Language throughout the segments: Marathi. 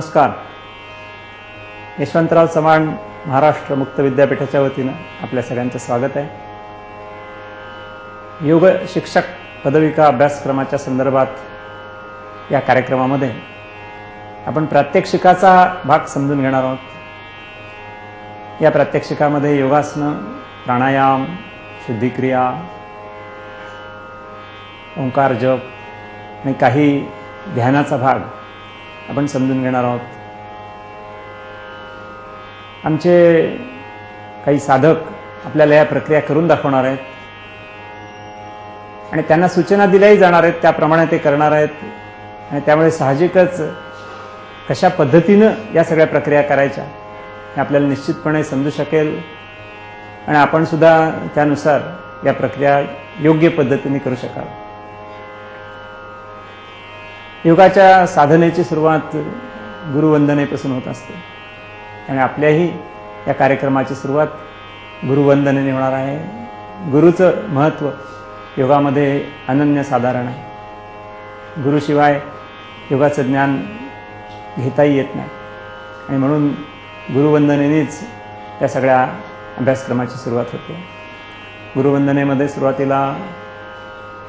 नमस्कार. यशवंतराव चव्हाण महाराष्ट्र मुक्त विद्यापीठाच्या वतीनं आपल्या सगळ्यांचं स्वागत आहे. योग शिक्षक पदविका अभ्यासक्रमाच्या संदर्भात या कार्यक्रमामध्ये आपण प्रात्यक्षिकाचा भाग समजून घेणार आहोत. या प्रात्यक्षिकामध्ये योगासनं, प्राणायाम, शुद्धिक्रिया, ओंकार जप आणि काही ध्यानाचा भाग आपण समजून घेणार आहोत. आमचे काही साधक आपल्याला या प्रक्रिया करून दाखवणार आहेत आणि त्यांना सूचना दिल्याही जाणार आहेत, त्याप्रमाणे ते करणार आहेत. आणि त्यामुळे साहजिकच कशा पद्धतीनं या सगळ्या प्रक्रिया करायच्या हे आपल्याला निश्चितपणे समजू शकेल आणि आपण सुद्धा त्यानुसार या प्रक्रिया योग्य पद्धतीने करू शकाल. योगाच्या साधनेची सुरुवात गुरुवंदनेपासून होत असते आणि आपल्याही या कार्यक्रमाची सुरुवात गुरुवंदनेने होणार आहे. गुरुचं महत्त्व योगामध्ये अनन्यसाधारण आहे. गुरुशिवाय योगाचं ज्ञान घेताही येत नाही आणि म्हणून गुरुवंदनेनेच त्या सगळ्या अभ्यासक्रमाची सुरुवात होते. गुरुवंदनेमध्ये सुरुवातीला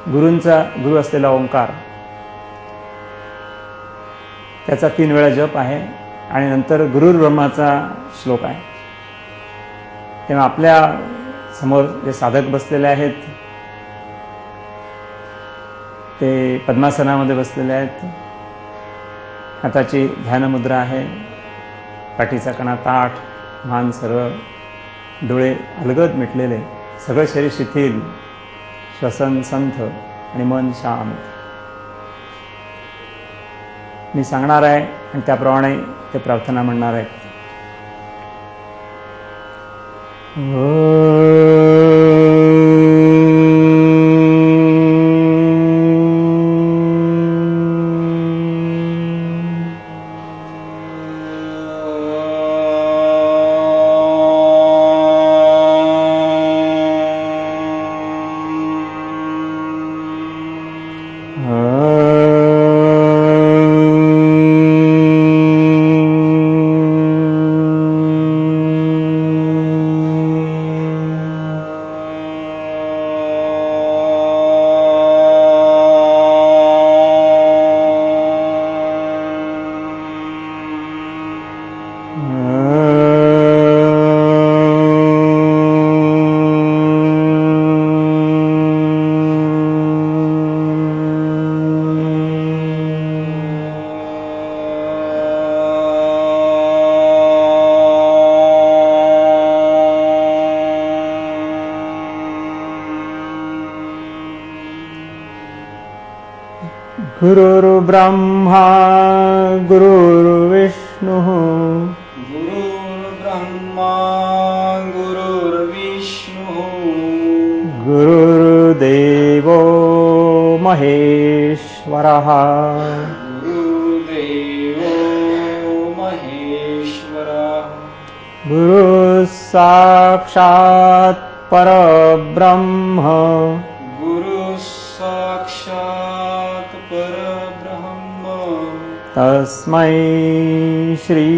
गुरू असलेला ओंकार, त्याचा 3 वेळा जप आहे आणि नंतर गुरुर्ब्रह्माचा श्लोक आहे. तेव्हा आपल्या समोर जे साधक बसलेले आहेत ते पद्मासनामध्ये बसलेले आहेत. हाताची ध्यानमुद्रा आहे, पाठीचा कणा ताठ, मान सरळ, डोळे अलगद मिटलेले, सगळं शरीर शिथिल, श्वसन संथ आणि मन शांत. मी सांगणार आहे आणि त्याप्रमाणे ते प्रार्थना म्हणणार आहेत. गुरुर्ब्रह्मा गुरुर्विष्णुः गुरुर्ब्रह्मा गुरुर्विष्णुः गुरुर्देवो महेश्वरः गुरुदेवो महेश्वरः गुरुः साक्षात् परब्रह्म गुरुः साक्षात् परब्रह्म तस्मै श्री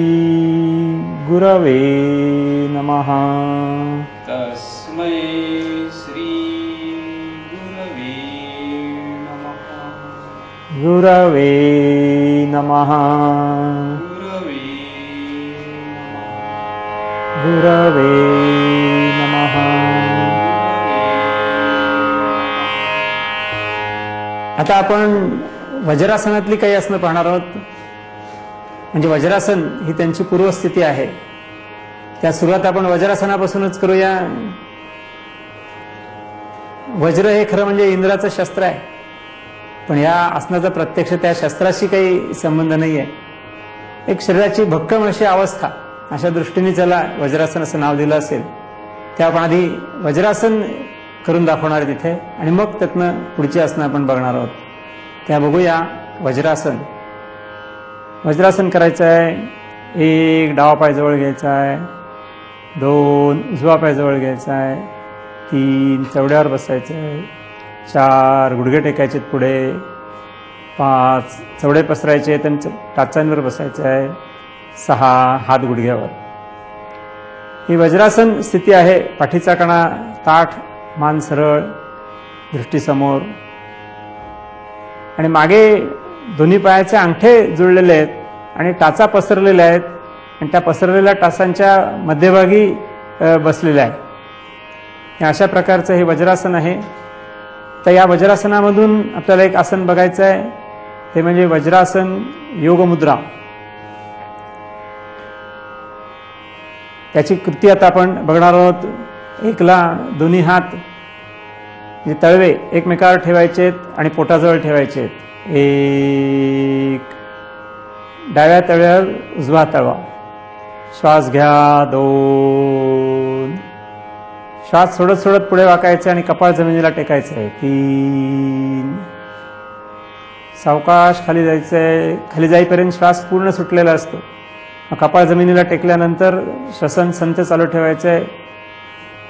गुरवे नमः. तस्मै श्री गुरवे नमः. गुरवे नमः. गुरवे नमः. गुरवे नमः. आता आपण वज्रासनातली काही आसनं पाहणार आहोत. म्हणजे वज्रासन ही त्यांची पूर्वस्थिती आहे. त्या सुरुवात आपण वज्रासनापासूनच करूया. वज्र हे खरं म्हणजे इंद्राचं शस्त्र आहे, पण या आसनाचा प्रत्यक्ष त्या शस्त्राशी काही संबंध नाही आहे. एक शरीराची भक्कम अशी अवस्था, अशा दृष्टीने त्याला वज्रासन असं नाव दिलं असेल. त्या आपण आधी वज्रासन करून दाखवणार आहे तिथे आणि मग त्यातनं पुढची आसनं आपण बघणार आहोत. त्या बघूया. वज्रासन. वज्रासन करायचं आहे. 1 डावा पाय जवळ घ्यायचा आहे, 2 उजवा पाय जवळ घ्यायचा आहे, 3 चवड्यावर बसायचं आहे, 4 गुडघे टेकायचे पुढे, 5 चवडे पसरायचे आहेत आणि टाचांवर बसायचं आहे. 6 हात गुडघ्यावर. ही वज्रासन स्थिती आहे. पाठीचा कणा ताठ, मान सरळ, दृष्टी समोर आणि मागे दोन्ही पायाचे अंगठे जुळलेले आहेत आणि टाचा पसरलेल्या आहेत आणि त्या पसरलेल्या टाचांच्या मध्यभागी बसलेल्या आहेत. अशा प्रकारचं हे वज्रासन आहे. तर या वज्रासनामधून आपल्याला एक आसन बघायचं आहे, ते म्हणजे वज्रासन योगमुद्रा. त्याची कृती आता आपण बघणार आहोत. एकला दोन्ही हात म्हणजे तळवे एकमेकावर ठेवायचे आणि पोटाजवळ ठेवायचे. 1 डाव्या तळव्यावर उजवा तळवा. श्वास घ्या. 2 श्वास सोडत सोडत पुढे वाकायचे आणि कपाळ जमिनीला टेकायचं आहे. 3 सावकाश खाली जायचंय. खाली जाईपर्यंत श्वास पूर्ण सुटलेला असतो. कपाळ जमिनीला टेकल्यानंतर श्वसन संथ चालू ठेवायचं आहे.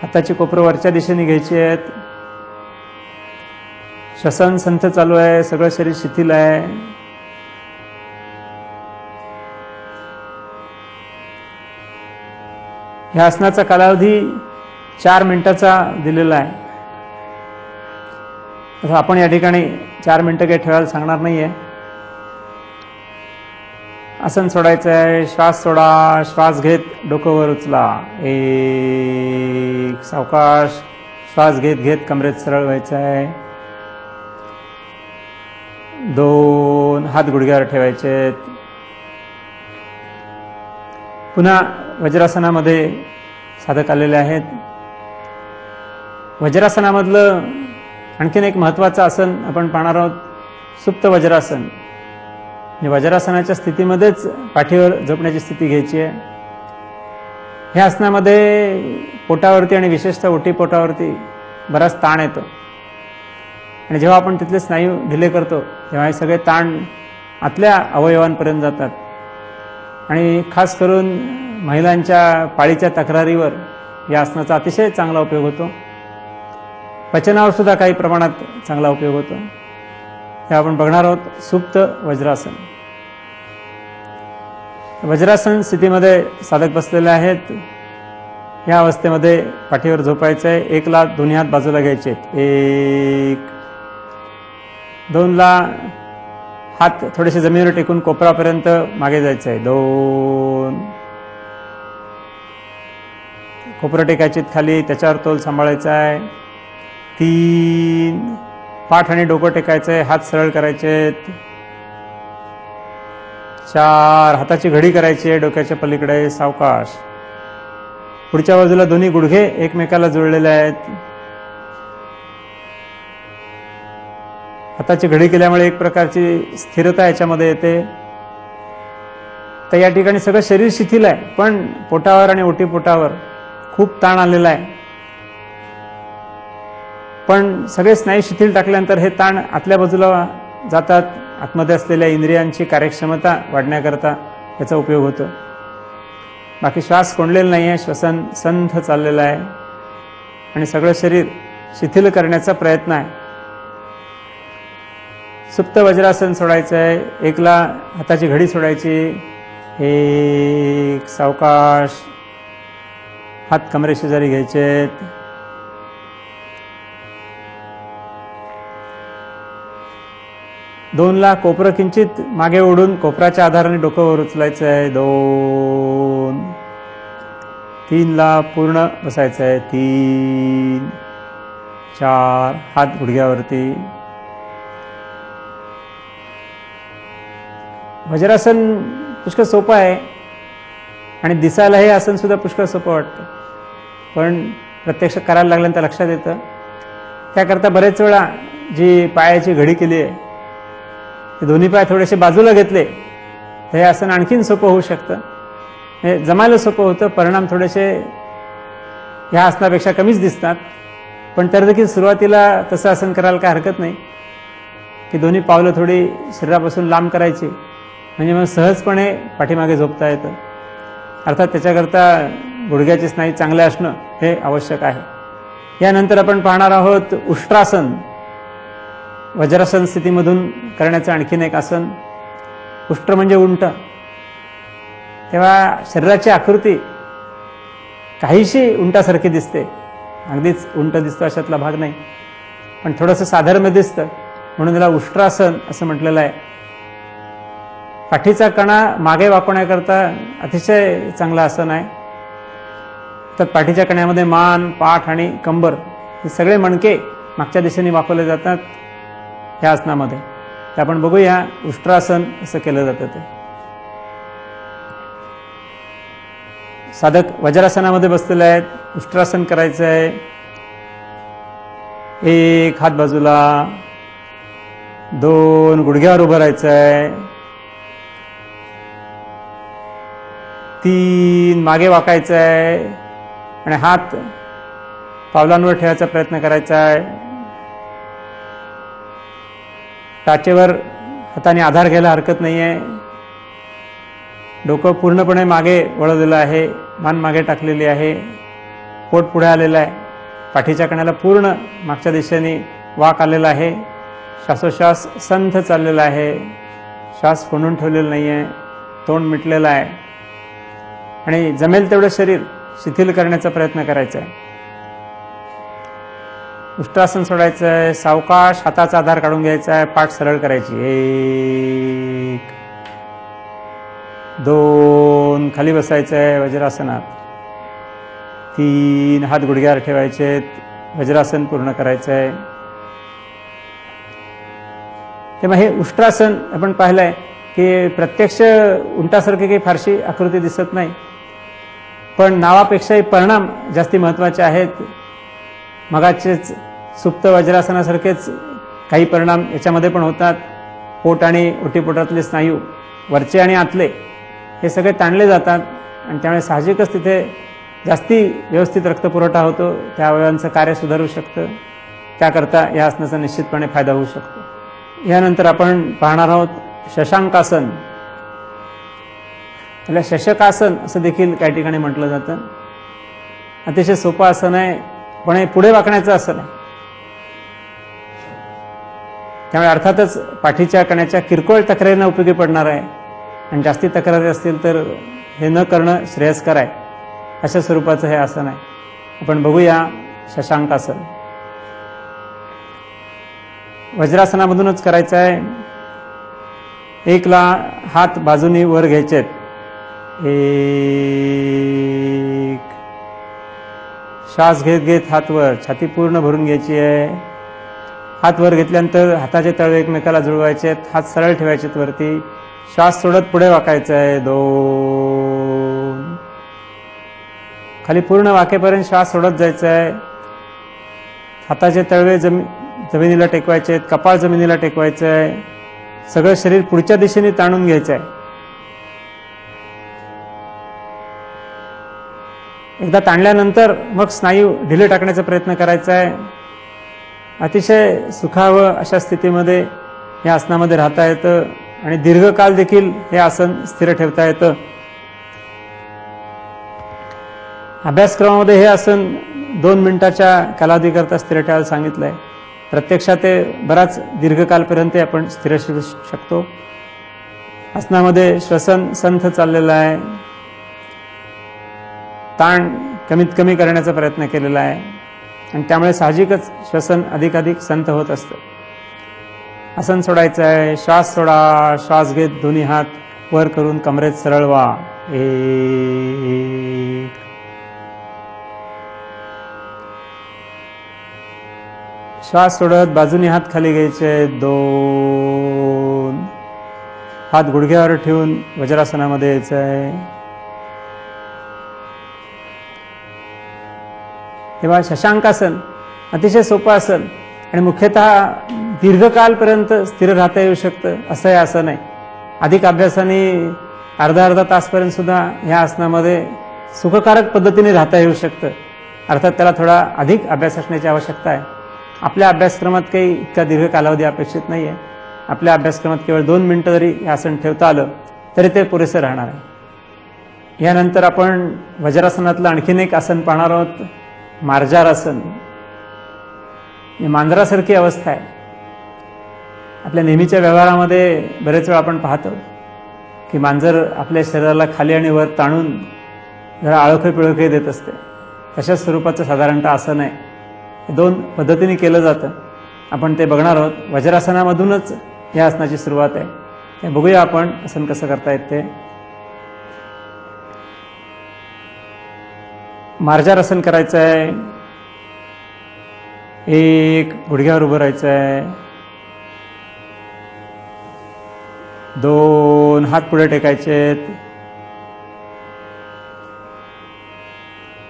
हाताची कोपरं वरच्या दिशेने घ्यायची आहेत. श्वसन संथ चालू आहे. सगळं शरीर शिथिल आहे. ह्या आसनाचा कालावधी 4 मिनिटाचा दिलेला आहे. आपण या ठिकाणी 4 मिनिटं काही ठेवायला सांगणार नाहीये. आसन सोडायचं आहे. श्वास सोडा. श्वास घेत डोकं वर उचला. 1 सावकाश श्वास घेत घेत कमरेत सरळ व्हायचं आहे. 2 हात गुडघ्यावर ठेवायचे. पुन्हा वज्रासनामध्ये साधक आलेले आहेत. वज्रासनामधलं आणखीन एक महत्वाचं आसन आपण पाहणार आहोत, सुप्त वज्रासन. म्हणजे वज्रासनाच्या स्थितीमध्येच पाठीवर झोपण्याची स्थिती घ्यायची आहे. ह्या आसनामध्ये पोटावरती आणि विशेषतः ओटीपोटावरती बराच ताण येतो आणि जेव्हा आपण तिथले स्नायू ढिले करतो तेव्हा हे सगळे ताण आतल्या अवयवांपर्यंत जातात आणि खास करून महिलांच्या पाळीच्या तक्रारीवर या आसनाचा अतिशय चांगला उपयोग होतो. पचनावर सुद्धा काही प्रमाणात चांगला उपयोग होतो. हे आपण बघणार आहोत. सुप्त वज्रासन. वज्रासन स्थितीमध्ये साधक बसलेले आहेत. या अवस्थेमध्ये पाठीवर झोपायचं आहे. 1 ला दोन्ही हात बाजूला घ्यायचे. 1 2 ला हात थोडेसे जमिनीवर टेकून कोपरापर्यंत मागे जायचं आहे. 2 कोपरं टेकायचे खाली, त्याच्यावर तोल सांभाळायचा आहे. 3 पाठ आणि डोकं टेकायचं आहे. हात सरळ करायचे. 4 हाताची घडी करायची आहे डोक्याच्या पलीकडे. सावकाश. पुढच्या बाजूला दोन्ही गुडघे एकमेकाला जुळलेले आहेत. हाताची घडी केल्यामुळे एक प्रकारची स्थिरता याच्यामध्ये येते. तर या ठिकाणी सगळं शरीर शिथिल आहे, पण पोटावर आणि ओटीपोटावर खूप ताण आलेला आहे. पण सगळे स्नायू शिथिल टाकल्यानंतर हे ताण आतल्या बाजूला जातात. आतमध्ये असलेल्या इंद्रियांची कार्यक्षमता वाढण्याकरता याचा उपयोग होतो. बाकी श्वास कोंडलेला नाही आहे. श्वसन संथ चाललेलं आहे आणि सगळं शरीर शिथिल करण्याचा प्रयत्न आहे. सुप्त वज्रासन सोडायचं आहे. 1 ला हाताची घडी सोडायची. 1 सावकाश हात कमरेशेजारी घ्यायचे. 2 ला कोपरं किंचित मागे ओढून कोपराच्या आधाराने डोकं वर उचलायचं आहे. 2 3 ला पूर्ण बसायचं आहे. 3 4 हात गुडघ्यावरती. वज्रासन पुष्कळ सोपं आहे आणि दिसायला हे आसन सुद्धा पुष्कळ सोपं वाटतं, पण प्रत्यक्ष करायला लागल्यानंतर लक्षात येतं. त्याकरता बरेच वेळा जी पायाची घडी केली आहे ते दोन्ही पाय थोडेसे बाजूला घेतले तर हे आसन आणखीन सोपं होऊ शकतं. हे जमायला सोपं होतं. परिणाम थोडेसे ह्या आसनापेक्षा कमीच दिसतात, पण तर देखील सुरुवातीला तसं आसन करायला काय हरकत नाही की दोन्ही पावलं थोडी शरीरापासून लांब करायची, म्हणजे मग सहजपणे पाठीमागे झोपता येतं. अर्थात त्याच्याकरता गुडघ्याचे स्नायू चांगले असणं हे आवश्यक आहे. यानंतर आपण पाहणार आहोत उष्ट्रासन. वज्रासन स्थितीमधून करण्याचं आणखीन एक आसन उष्ट्र म्हणजे उंट. तेव्हा शरीराची आकृती काहीशी उंटासारखी दिसते, अगदीच उंट दिसतो अशातला भाग नाही, पण थोडंसं साधर्म्य दिसतं म्हणून त्याला उष्ट्रासन असं म्हटलेलं आहे. पाठीचा कणा मागे वाकवण्याकरता अतिशय चांगलं आसन आहे. तर पाठीच्या कण्यामध्ये मान, पाठ आणि कंबर हे सगळे मणके मागच्या दिशेने वाकवले जातात ह्या आसनामध्ये. ते आपण बघूया उष्ट्रासन असं केलं जातं. ते साधक वज्रासनामध्ये बसलेले आहेत. उष्ट्रासन करायचं आहे. एक हात बाजूला, 2 गुडघ्यावर उभं राहायचं आहे, 3 मागे वाकायचं आहे आणि हात पावलांवर ठेवायचा प्रयत्न करायचा आहे. टाचेवर हाताने आधार घ्यायला हरकत नाही आहे. डोकं पूर्णपणे मागे वळवलेलं आहे, मान मागे टाकलेली आहे, पोट पुढे आलेलं आहे, पाठीच्या कण्याला पूर्ण मागच्या दिशेने वाक आलेला आहे, श्वासोश्वास संथ चाललेला आहे, श्वास कोंडून ठेवलेला नाही आहे, तोंड मिटलेलं आहे आणि जमेल तेवढं शरीर शिथिल करण्याचा प्रयत्न करायचा आहे. उष्ट्रासन सोडायचं आहे. सावकाश हाताचा आधार काढून घ्यायचा आहे. पाठ सरळ करायची. 1 2 खाली बसायचं आहे वज्रासनात. 3 हात गुडघ्यावर ठेवायचे. वज्रासन पूर्ण करायचं आहे. तेव्हा हे उष्ट्रासन आपण पाहिलंय की प्रत्यक्ष उंटासारखी काही फारशी आकृती दिसत नाही, पण नावापेक्षाही परिणाम जास्ती महत्वाचे आहेत. मगाचेच सुप्त वज्रासनासारखेच काही परिणाम याच्यामध्ये पण होतात. पोट आणि ओटीपोटातले स्नायू वरचे आणि आतले हे सगळे ताणले जातात आणि त्यामुळे साहजिकच तिथे जास्ती व्यवस्थित रक्तपुरवठा होतो. त्या अवयवांचं कार्य सुधारू शकतं. त्याकरता या आसनाचा निश्चितपणे फायदा होऊ शकतो. यानंतर आपण पाहणार आहोत शशांकासन. त्याला शशकासन असं देखील काही ठिकाणी म्हटलं जातं. अतिशय सोपं आसन आहे, पण हे पुढे वाकण्याचं आसन आहे. त्यामुळे अर्थातच पाठीच्या कण्याच्या किरकोळ तक्रारींना उपयोगी पडणार आहे आणि जास्ती तक्रारी असतील तर हे न करणं श्रेयस्कर आहे. अशा स्वरूपाचं हे आसन आहे. आपण बघूया शशांकासन. वज्रासनामधूनच करायचं आहे. 1 हात बाजूनी वर घ्यायचे आहेत. 1 श्वास घेत घेत हात वर, छाती पूर्ण भरून घ्यायची आहे. हात वर घेतल्यानंतर हाताचे तळवे एकमेकाला जुळवायचे आहेत. हात सरळ ठेवायचे वरती. श्वास सोडत पुढे वाकायचं आहे. 2 खाली पूर्ण वाकेपर्यंत श्वास सोडत जायचं आहे. हाताचे तळवे जमिनीला टेकवायचे आहेत. कपाळ जमिनीला टेकवायचं आहे. सगळं शरीर पुढच्या दिशेने ताणून घ्यायचं आहे. एकदा ताणल्यानंतर मग स्नायू ढिले टाकण्याचा प्रयत्न करायचा आहे. अतिशय सुखावं अशा स्थितीमध्ये या आसनामध्ये राहता येतं आणि दीर्घकाल देखील हे आसन स्थिर ठेवता येतं. अभ्यासक्रमामध्ये हे आसन 2 मिनिटाच्या कालावधीकरता स्थिर ठेवायला सांगितलंय. प्रत्यक्षात ते बराच दीर्घकालपर्यंत आपण स्थिर ठेवू शकतो. आसनामध्ये श्वसन संथ चाललेलं आहे. ताण कमीत कमी करण्याचा प्रयत्न केलेला आहे आणि त्यामुळे साहजिकच श्वसन अधिकाधिक संथ होत असतं. आसन सोडायचं आहे. श्वास सोडा. श्वास घेत दोन्ही हात वर करून कमरेत सरळ व्हा. 1 श्वास सोडत बाजूनी हात खाली घ्यायचे. 2 हात गुडघ्यावर ठेवून वज्रासनामध्ये यायचं आहे. तेव्हा शशांकासन अतिशय सोपं आसन आणि मुख्यतः दीर्घकालपर्यंत स्थिर राहता येऊ शकतं असं हे आसन आहे. अधिक अभ्यासाने अर्धा तासपर्यंत सुद्धा ह्या आसनामध्ये सुखकारक पद्धतीने राहता येऊ शकतं. अर्थात त्याला थोडा अधिक अभ्यास असण्याची आवश्यकता आहे. आपल्या अभ्यासक्रमात काही इतका दीर्घ कालावधी अपेक्षित नाही आहे. आपल्या अभ्यासक्रमात केवळ 2 मिनिटं जरी हे आसन ठेवता आलं तरी ते पुरेसं राहणार आहे. यानंतर आपण वज्रासनातलं आणखीन एक आसन पाहणार आहोत, मार्जारासन. ही मांजरासारखी अवस्था आहे. आपल्या नेहमीच्या व्यवहारामध्ये बरेच वेळा आपण पाहतो की मांजर आपल्या शरीराला खाली आणि वर ताणून जरा आळोखे पिळोखे देत असते. तशाच स्वरूपाचं साधारणतः आसन आहे. हे दोन पद्धतीने केलं जातं. आपण ते बघणार आहोत. वज्रासनामधूनच या आसनाची सुरुवात आहे. हे बघूया आपण आसन कसं करता येत ते. मार्जार आसन करायचं आहे. एक, गुडघ्यावर उभं राहायचं आहे. 2, हात पुढे टेकायचेत.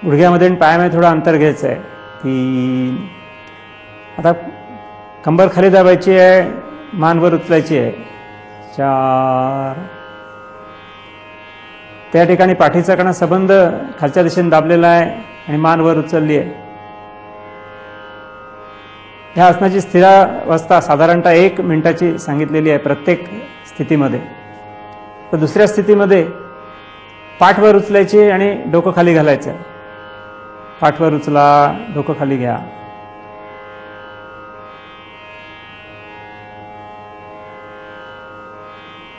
गुडघ्यामध्ये आणि पायामध्ये थोडं अंतर घ्यायचं आहे. 3, आता कंबर खाली दाबायची आहे, मान वर उचलायची आहे. 4, त्या ठिकाणी पाठीचा कणा सबंध खालच्या दिशेने दाबलेला आहे आणि मान वर उचलली आहे. ह्या आसनाची स्थिरावस्था साधारणतः 1 मिनिटाची सांगितलेली आहे प्रत्येक स्थितीमध्ये. तर दुसऱ्या स्थितीमध्ये पाठ वर उचलायची आणि डोकं खाली घालायचं आहे. पाठ वर उचला, डोकं खाली घ्या.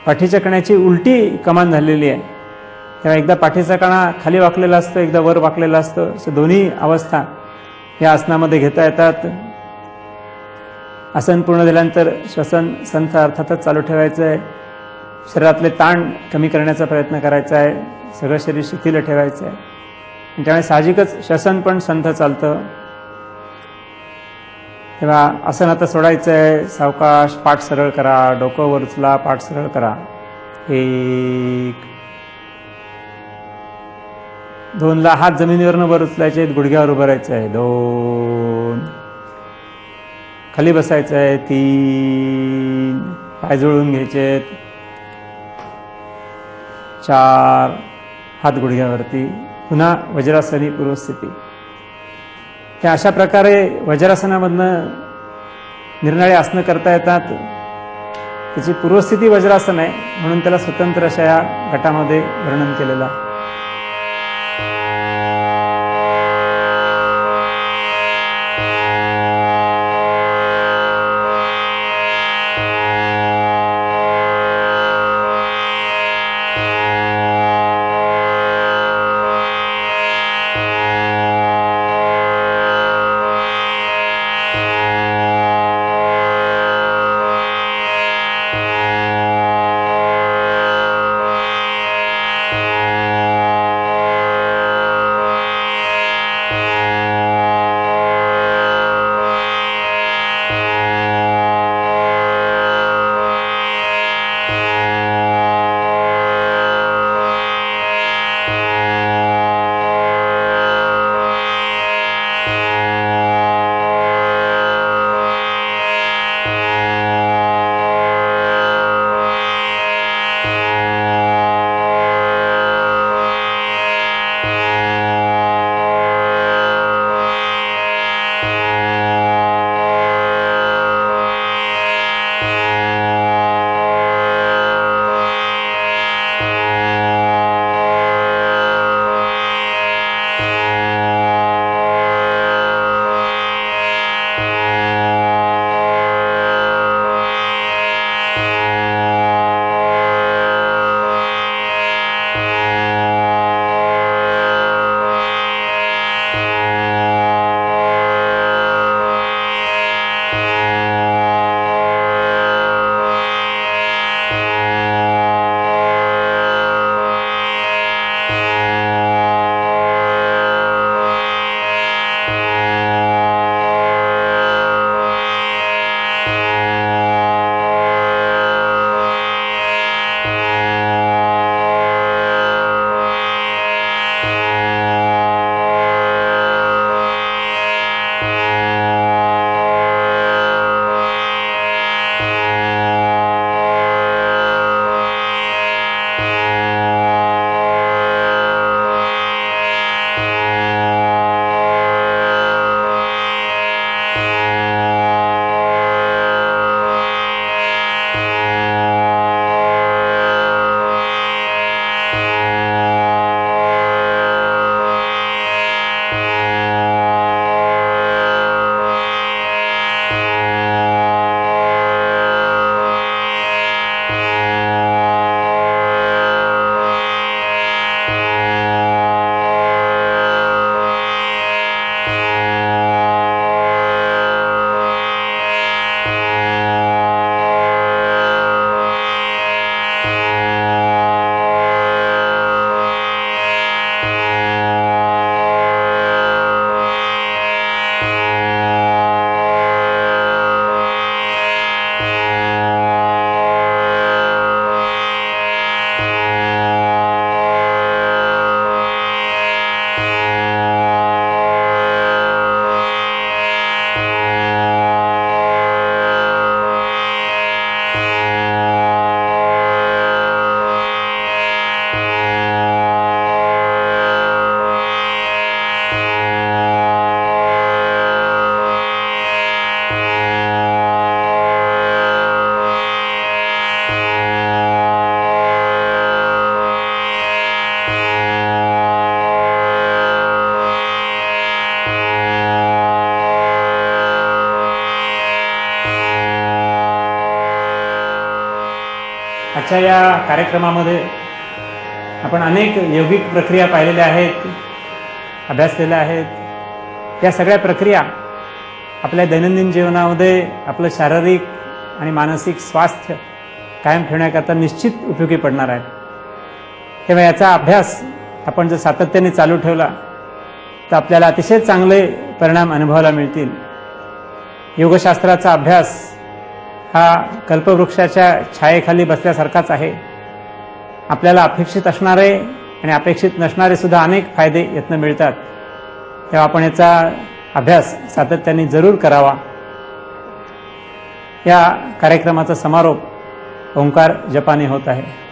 पाठीच्या कण्याची उलटी कमान झालेली आहे. तेव्हा एकदा पाठीचा कणा खाली वाकलेला असतो, एकदा वर वाकलेला असतो. अशा दोन्ही अवस्था या आसनामध्ये घेता येतात. आसन पूर्ण झाल्यानंतर श्वसन संथ अर्थातच चालू ठेवायचं आहे. शरीरातले ताण कमी करण्याचा प्रयत्न करायचा आहे. सगळं शरीर शिथिल ठेवायचं आहे. त्यामुळे साहजिकच श्वसन पण संथ चालतं. तेव्हा आसन आता सोडायचं आहे. सावकाश पाठ सरळ करा, डोकं वर उचला, पाठ सरळ करा. 1, 2ला हात जमिनीवरनं वर उचलायचे आहेत, गुडघ्यावर उभं राहायचं आहे. 2, खाली बसायचं आहे. 3, पाय जुळवून घ्यायचे. 4, हात गुडघ्यावरती. पुन्हा वज्रासनी पूर्वस्थिती. त्या अशा प्रकारे वज्रासनामधनं निरनिराळी आसनं करता येतात. त्याची पूर्वस्थिती वज्रासन आहे म्हणून त्याला स्वतंत्र अशा या गटामध्ये वर्णन केलेलं आहे. आजच्या या कार्यक्रमामध्ये आपण अनेक योगिक प्रक्रिया पाहिलेल्या आहेत, अभ्यासलेल्या आहेत. या सगळ्या प्रक्रिया आपल्या दैनंदिन जीवनामध्ये आपलं शारीरिक आणि मानसिक स्वास्थ्य कायम ठेवण्याकरता निश्चित उपयोगी पडणार आहेत. तेव्हा याचा अभ्यास आपण जर सातत्याने चालू ठेवला तर आपल्याला अतिशय चांगले परिणाम अनुभवायला मिळतील. योगशास्त्राचा अभ्यास हा कल्पवृक्षाच्या छायेखाली बसल्यासारखाच आहे. आपल्याला अपेक्षित असणारे आणि अपेक्षित नसणारे सुद्धा अनेक फायदे यातनं मिळतात. तेव्हा आपण याचा अभ्यास सातत्याने जरूर करावा. या कार्यक्रमाचा समारोप ओंकार जपाने होत आहे.